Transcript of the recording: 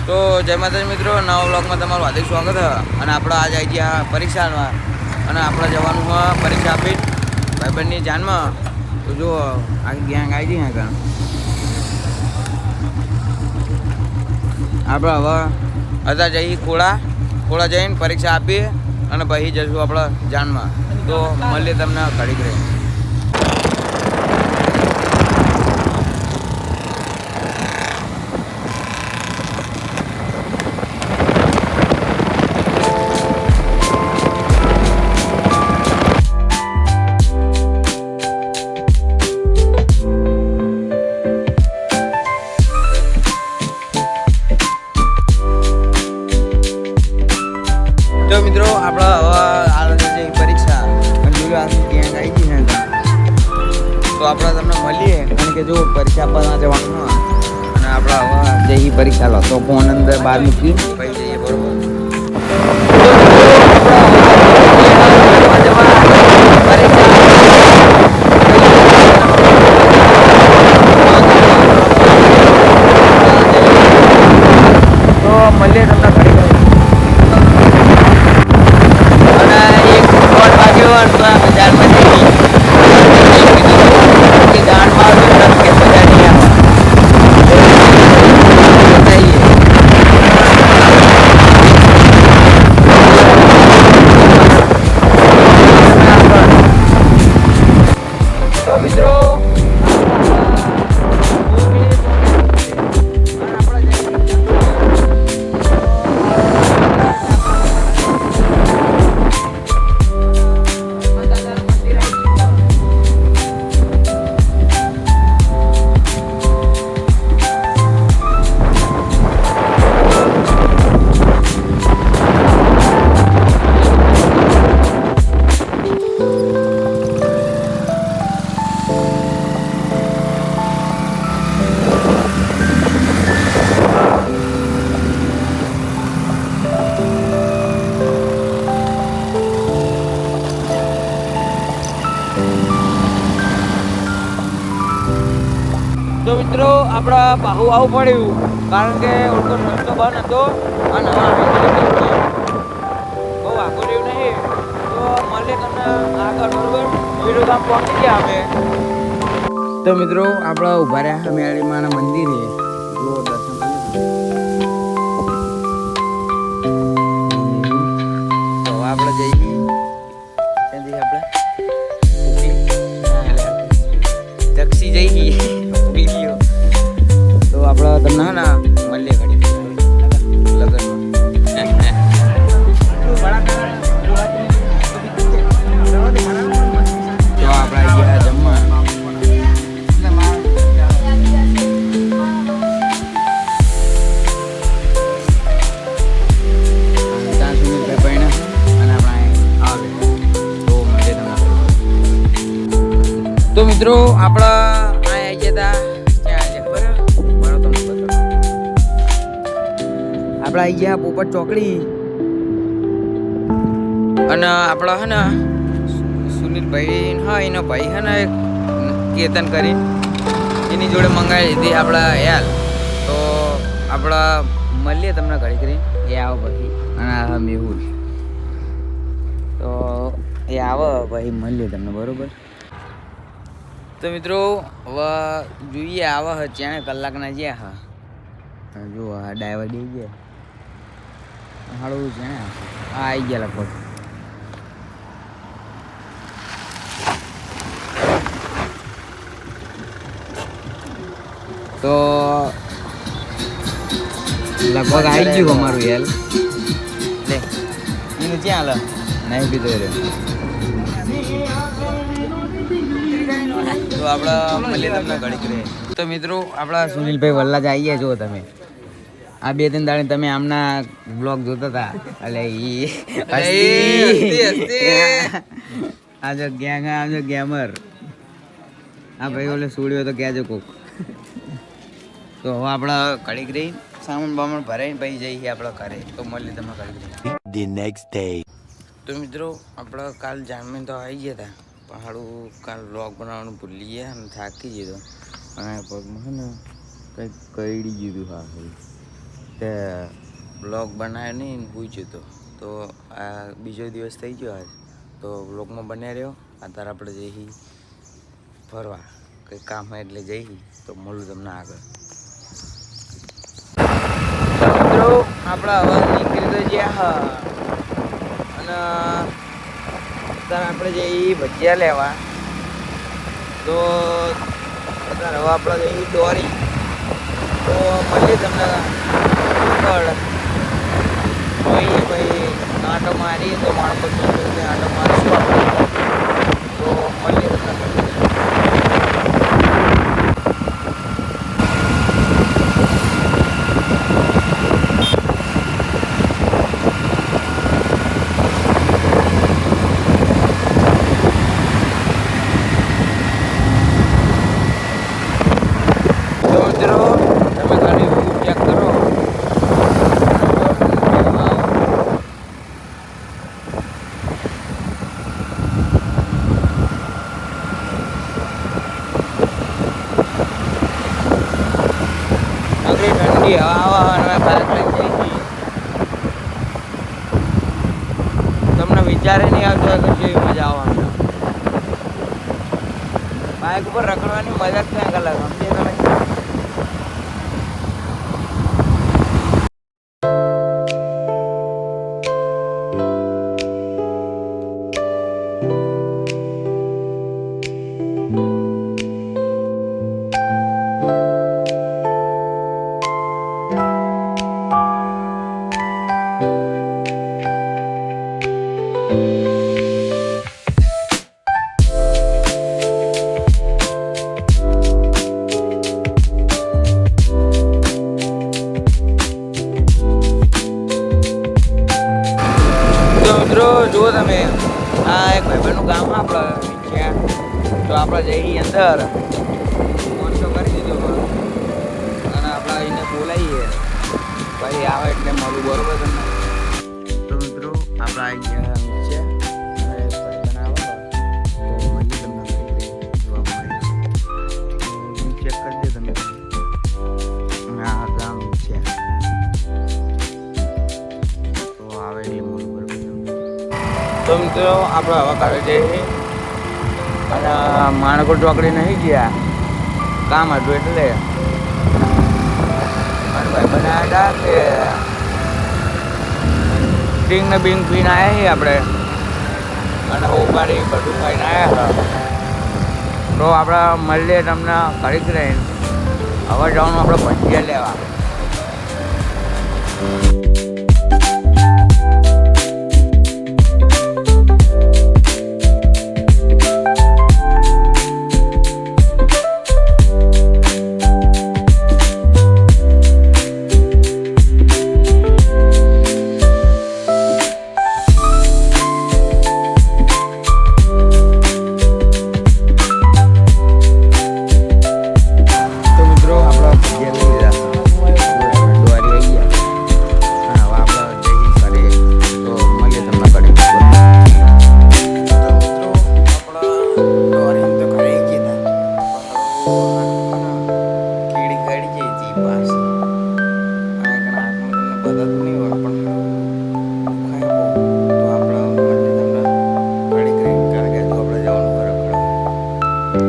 તો જય માતાજી મિત્રો, નવા વ્લોગમાં તમારું હાર્દિક સ્વાગત છે. અને આપણે આજે આવી ગયા પરીક્ષામાં અને આપણે જવાનું હોય પરીક્ષા આપી ભાઈબંધની જાનમાં. તો જો આ ગેંગ આવી ગઈ આગળ. આપણે હવે હતા જઈએ ખોળા જઈને પરીક્ષા આપીએ અને પછી જઈશું આપણે જાનમાં. તો મળીએ તમને ઘડીક રહી. તો મિત્રો આપણે હવે આ પરીક્ષા અને જોયું આ ગેંગ આવી ગઈ ને તો આપણે તમને મળીએ. કારણ કે જો પરીક્ષા આપવા જવાનું હોય અને આપણે હવે જઈએ પરીક્ષા લો તો ફોન અંદર બહાર મૂકી પછી જઈએ. બરોબર. તો મળીએ તમને તો મિત્રો આપણે બાહુ આવવું પડ્યું કારણ કે ઓળખો રસ્તો બંધ હતો અને બહુ આગળ રહ્યું નહીં. તો મળીએ તમને આગળ. બરોબર. વિડીયો ગામ પહોંચી ગયા અમે. તો મિત્રો આપણે ઉભા રહ્યા મેળી માના મંદિરે. જો દર્શન તો આપણે જઈએ દક્ષી જઈએ વિડીયો. તો આપણે તમને ને મળીએ ઘડી લગ્નમાં. તો આપણે ગયા જમવા. ત્યાં સુધી પૈણા અને આપણે આવે તો મળીએ તમને. તો મિત્રો આપણા આવી ગયા હતા ક્યાં ખબર તમને બતાવો. આપણે આવી ગયા પોપટ ચોકડી અને આપણા હે ને સુનિલભાઈ હા એનો ભાઈ હે ને કેતન કરી એની જોડે મંગાવી લીધી આપણા યાર. તો આપણા મળીએ તમને ઘડી કરી એ આવો પછી. અને આ મેહુલ તો એ આવો પછી મળીએ તમને. બરોબર. તો મિત્રો હવે જોઈએ આવા હ ત્યાં કલાકના જ્યાં હા જો આ ડાઈવર દઈ ગયા હાડું છે ને આ આવી ગયા લગભગ. તો લગભગ આવી ગયું અમારું યાર. લે એનું ક્યાં હાલ નહીં પીધો રહ્યો. તો આપણે મળીએ તમને ઘડીક રહે. તો મિત્રો આપણા સુનિલભાઈ વલ્લાજ આવી ગયા. જો તમે આ 2-3 દાડે તમે આમના બ્લોગ જોતા હતા એટલે આ જો ગેંગ આ જો ગેમર આ ભાઈ ઓલે સુડ્યો તો કહેજો કોક. તો હવે આપણે ઘડીક રહી સામાન બામાન ભરાઈને પછી જઈએ આપણે ઘરે. તો મળીએ તમને ઘડીક રહી. The next day. તો મિત્રો આપણે કાલ જામીન તો આવી ગયા હતા પણ સારું કાલ બ્લોગ બનાવવાનું ભૂલી ગયા અને થાકી ગયો અને પગમાં છે ને કંઈક કઈડી ગયું. હા તે બ્લોગ બનાવ્યો નહીં પૂછ્યું તો આ બીજો દિવસ થઈ ગયો આજ, તો બ્લોગમાં બન્યા રહ્યો. અત્યારે આપણે જઈ ફરવા, કંઈ કામ હોય એટલે જઈ, તો મળું તમને આગળ. મિત્રો આપણા હવે નીકળી તો ગયા અને અત્યારે આપણે જઈ ભજીયા લેવા. તો અત્યારે હવે આપણે જઈ દોરી, તો મળીએ તમને આગળ. ભાઈ આંટો મારીએ તો માણસો આંટો મારીશું આપણે, તો મળીએ તમને. ઠંડી હવા અને બાઇક લઈ જઈ, તમને વિચારે નહીં આવતો કે કેવી મજા આવવાની. બાઇક ઉપર રખડવાની મજા જ ક્યાંક અલગ, સમજે તમે. મિત્રો જુઓ તમે, આ એક ભાઈબંધનું ગામ આપણે છે, તો આપણે જઈએ અંદર ફોન તો કરી દીધો અને આપણે એને બોલાવીએ, ભાઈ આવે એટલે મળું, બરોબર તમને. તો મિત્રો આપણે આવી ગયા છે અને ભાઈબંધ આવે તો મળીએ તમને જોવા મળે. ચેક કરી દે તમે, આ ગામ છે તો આવે એટલે મળું, બરોબર. તો મિત્રો આપણે હવા કાઢે જઈએ અને માણકોટ ચોકડી નહીં ગયા, કામ હતું એટલે મારા ભાઈ બનાવ્યા હતા કે ટીંગ ને બીંગ પીને આવ્યા છીએ આપણે અને ઉપાડી બધું ખાઈને આવ્યા હતા. તો આપણે મળીએ તમને ઘડીક રહીને. હવે જવાનું આપણે ભજીયા લેવા. Oh.